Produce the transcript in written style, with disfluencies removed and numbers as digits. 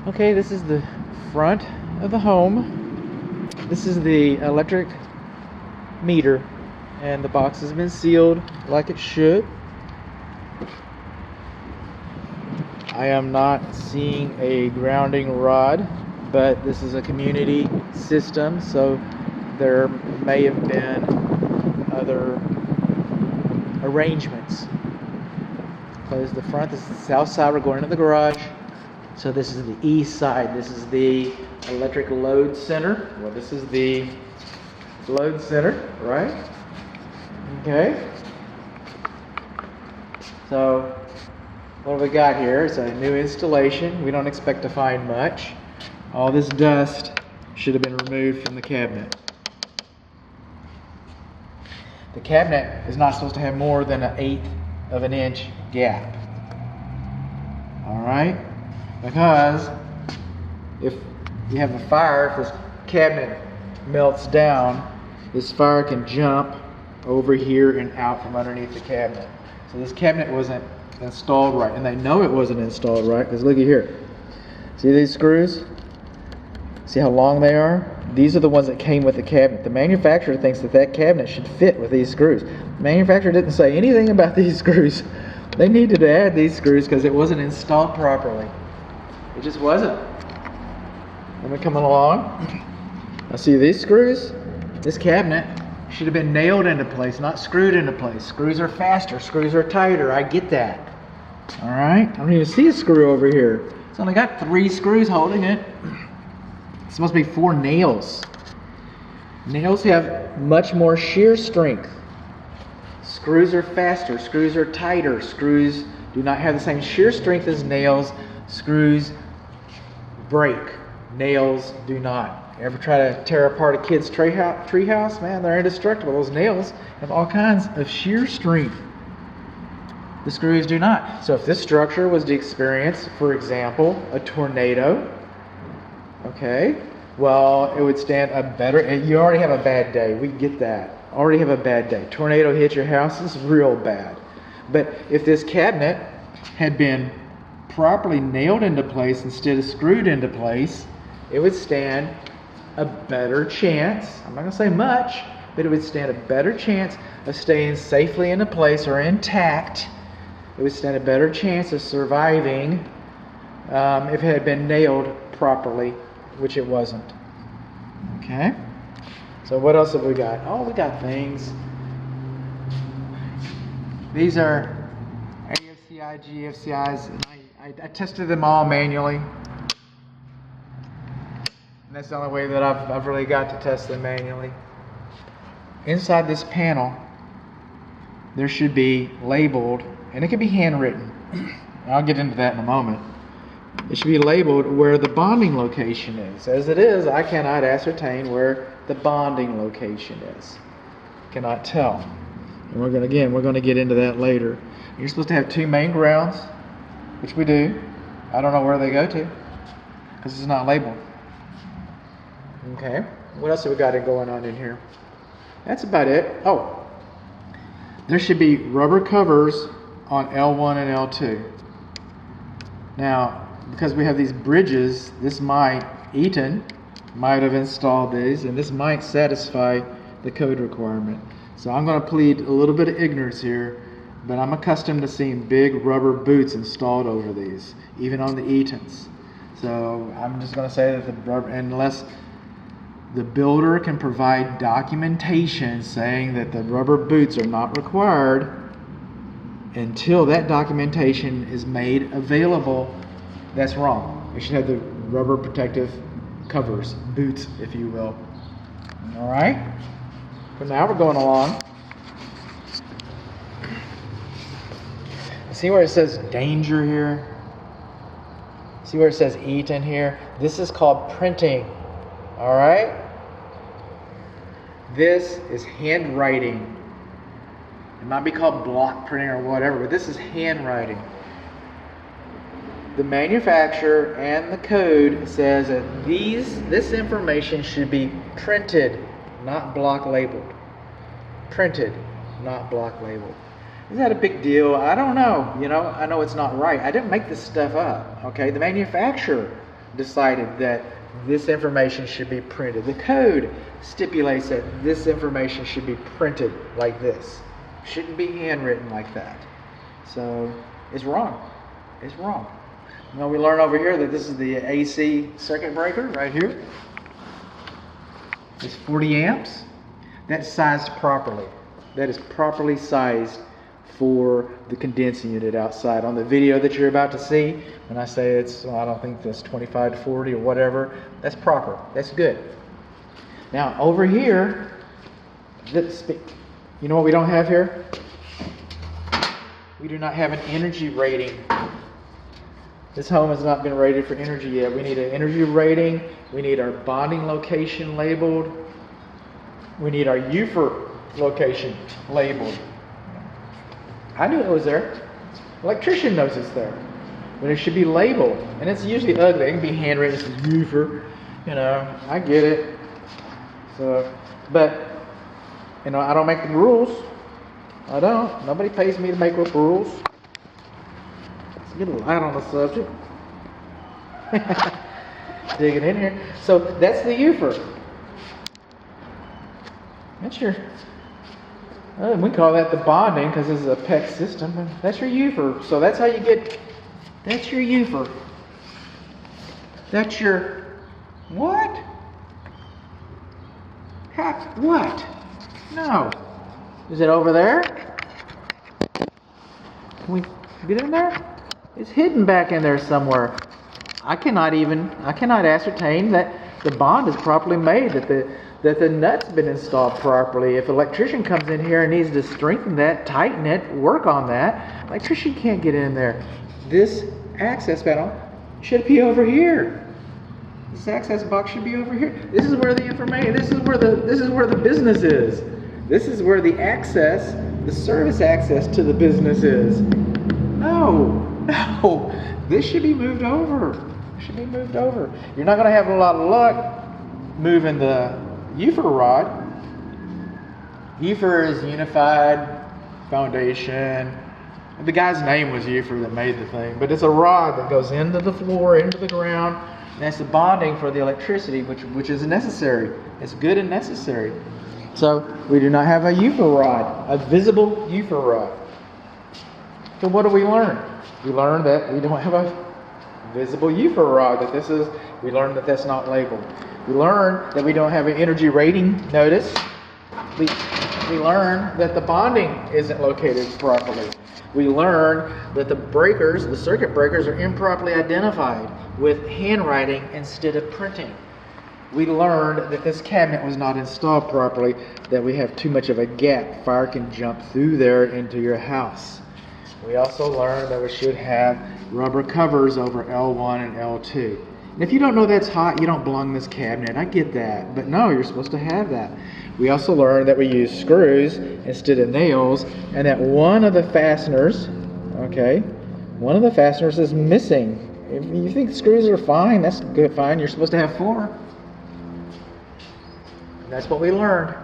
Okay, this is the front of the home. This is the electric meter, and the box has been sealed like it should. I am not seeing a grounding rod, but this is a community system, so there may have been other arrangements. Close the front. This is the south side. We're going into the garage. So this is the east side. This is the electric load center. Well, this is the load center, right? Okay. So what have we got here? It's a new installation. We don't expect to find much. All this dust should have been removed from the cabinet. The cabinet is not supposed to have more than 1/8 of an inch gap. All right? Because if you have a fire, if this cabinet melts down, this fire can jump over here and out from underneath the cabinet. So this cabinet wasn't installed right, and they know it wasn't installed right because looky here. See these screws? See how long they are? These are the ones that came with the cabinet. The manufacturer thinks that that cabinet should fit with these screws. The manufacturer didn't say anything about these screws. They needed to add these screws because it wasn't installed properly. It just wasn't. Let me come along. Now see these screws? This cabinet should have been nailed into place, not screwed into place. Screws are faster, screws are tighter, I get that. All right, I don't even see a screw over here. It's only got 3 screws holding it. It's supposed to be 4 nails. Nails have much more shear strength. Screws are faster, screws are tighter, screws do not have the same shear strength as nails. Screws break, nails do not. You ever try to tear apart a kid's tree house? Man, they're indestructible. Those nails have all kinds of shear strength. The screws do not. So if this structure was to experience, for example, a tornado, okay, well, it would stand a better, you already have a bad day. We get that. Already have a bad day. Tornado hit your house, it's real bad. But if this cabinet had been properly nailed into place instead of screwed into place, it would stand a better chance, I'm not going to say much, but it would stand a better chance of staying safely into place or intact. It would stand a better chance of surviving if it had been nailed properly, which it wasn't. Okay? So what else have we got? Oh, we got things. These are AFCI, GFCIs, and I tested them all manually. And that's the only way that I've really got to test them manually. Inside this panel, there should be labeled, and it can be handwritten. I'll get into that in a moment. It should be labeled where the bonding location is. As it is, I cannot ascertain where the bonding location is. Cannot tell. And we're going to get into that later. You're supposed to have 2 main grounds, which we do. I don't know where they go to because it's not labeled. Okay. What else have we got going on in here? That's about it. Oh, there should be rubber covers on L1 and L2. Now, because we have these bridges, Eaton might have installed these, and this might satisfy the code requirement. So I'm going to plead a little bit of ignorance here, but I'm accustomed to seeing big rubber boots installed over these, even on the Eatons. So I'm just going to say that unless the builder can provide documentation saying that the rubber boots are not required, until that documentation is made available, that's wrong. You should have the rubber protective covers, boots, if you will. All right? But now we're going along. See where it says danger here? See where it says Eaton here? This is called printing. All right? This is handwriting. It might be called block printing or whatever, but this is handwriting. The manufacturer and the code says that this information should be printed, not block labeled. Printed, not block labeled. Is that a big deal? I don't know. I know it's not right. I didn't make this stuff up. Okay, the manufacturer decided that this information should be printed. The code stipulates that this information should be printed like this. Shouldn't be handwritten like that. So it's wrong. It's wrong. Now we learn over here that this is the AC circuit breaker right here. It's 40 amps. That's sized properly. That is properly sized for the condensing unit outside. On the video that you're about to see, when I say it's, well, I don't think that's 25 to 40 or whatever, that's proper. That's good. Now over here, you know what we don't have here? We do not have an energy rating. This home has not been rated for energy yet. We need an energy rating. We need our bonding location labeled. We need our UFR location labeled. I knew it was there. Electrician knows it's there. But it should be labeled. And it's usually ugly. It can be handwritten. It says UFR. You know, I get it. So, but, you know, I don't make the rules. I don't. Nobody pays me to make up rules. Let's get a light on the subject. Dig it in here. So that's the UFR. That's your, we call that the bonding because this is a PEX system. That's your UFR. So that's how you get, that's your UFR. That's your, what? What? No. Is it over there? Can we get in there? It's hidden back in there somewhere. I cannot ascertain that the bond is properly made, that the nut's been installed properly. If an electrician comes in here and needs to strengthen that, tighten it, work on that, electrician can't get in there. This access panel should be over here. This access box should be over here. This is where the information, this is where the business is. This is where the access, the service access to the business is. No. This should be moved over. It should be moved over. You're not going to have a lot of luck moving the UFR rod. UFR is Unified Foundation. The guy's name was UFR that made the thing, but it's a rod that goes into the floor, into the ground, and that's the bonding for the electricity, which is necessary. It's good and necessary. So we do not have a UFR rod, a visible UFR rod. So what do we learn? We learn that we don't have a visible UFR rod. We learned that that's not labeled. We learn that we don't have an energy rating notice. We learn that the bonding isn't located properly. We learn that the circuit breakers are improperly identified with handwriting instead of printing. We learned that this cabinet was not installed properly, that we have too much of a gap. Fire can jump through there into your house. We also learned that we should have rubber covers over L1 and L2. And if you don't know that's hot, you don't belong in this cabinet. I get that. But no, you're supposed to have that. We also learned that we use screws instead of nails, and that one of the fasteners, one of the fasteners is missing. If you think screws are fine, that's good, fine. You're supposed to have 4. That's what we learned.